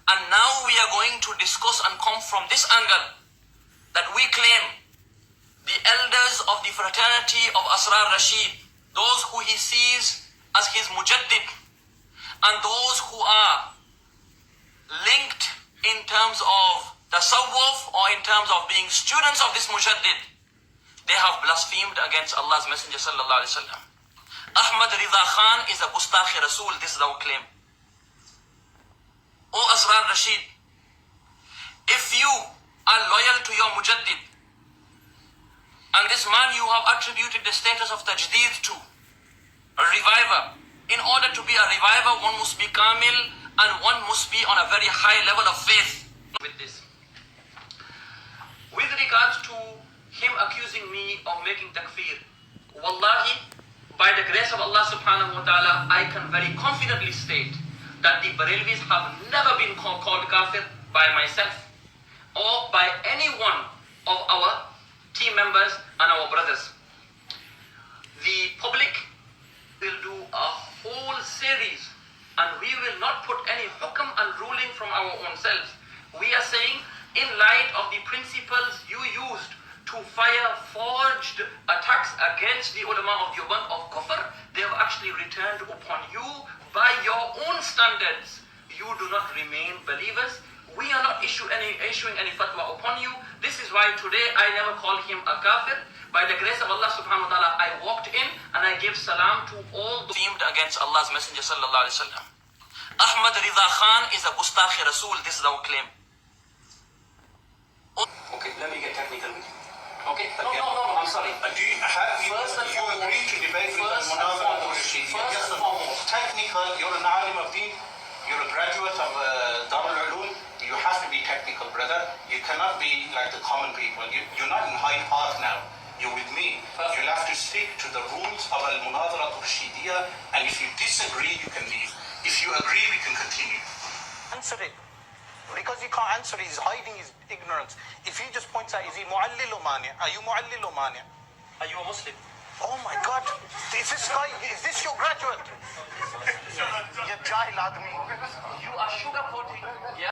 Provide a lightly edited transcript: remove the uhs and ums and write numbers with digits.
And now we are going to discuss and come from this angle that we claim the elders of the fraternity of Asrar Rashid, those who he sees as his mujaddid, and those who are linked in terms of tasawwuf or in terms of being students of this mujaddid, they have blasphemed against Allah's Messenger sallallahu alaihi wasallam. Ahmad Rida Khan is a Gustakh Rasul, this is our claim. O Asrar Rashid, if you are loyal to your mujaddid, and this man you have attributed the status of tajdeed to, a reviver. In order to be a reviver, one must be kamil and one must be on a very high level of faith. With this, with regards to him accusing me of making takfir, wallahi, by the grace of Allah subhanahu wa ta'ala, I can very confidently state that the Barelvis have never been called kafir by myself or by any one of our team members and our brothers. The public will do a whole series and we will not put any hukam and ruling from our own selves. We are saying, in light of the principles you used to fire forged attacks against the ulama of Deoband of kufr, they have actually returned upon you by your own standards. You do not remain believers. We are not issuing any fatwa upon you. This is why today I never call him a kafir. By the grace of Allah subhanahu wa ta'ala, I walked in and I gave salam to all those themed against Allah's Messenger sallallahu alaihi wasallam. Ahmad Rida Khan is a Gustakh Rasul, this is our claim. Okay, let me get technical with you. Okay? No, I'm sorry. Do you agree to debate with the Munazara al-Rashidiyya? Yes or no? Technical, you're an alim of deen, you're a graduate of Dar al-Ulum, you have to be technical, brother. You cannot be like the common people. You're not in Hyde Park now. You're with me. You'll have to stick to the rules of al-Munazara al-Rashidiyya, and if you disagree, you can leave. If you agree, we can continue. Answer it. Because he can't answer, he's hiding his ignorance. If he just points out, is he mu'allil or mani'? Are you mu'allil or mani'? Are you a Muslim? Oh my God, is this your graduate? Ya Jahil Admi. You are sugarcoating. Yeah.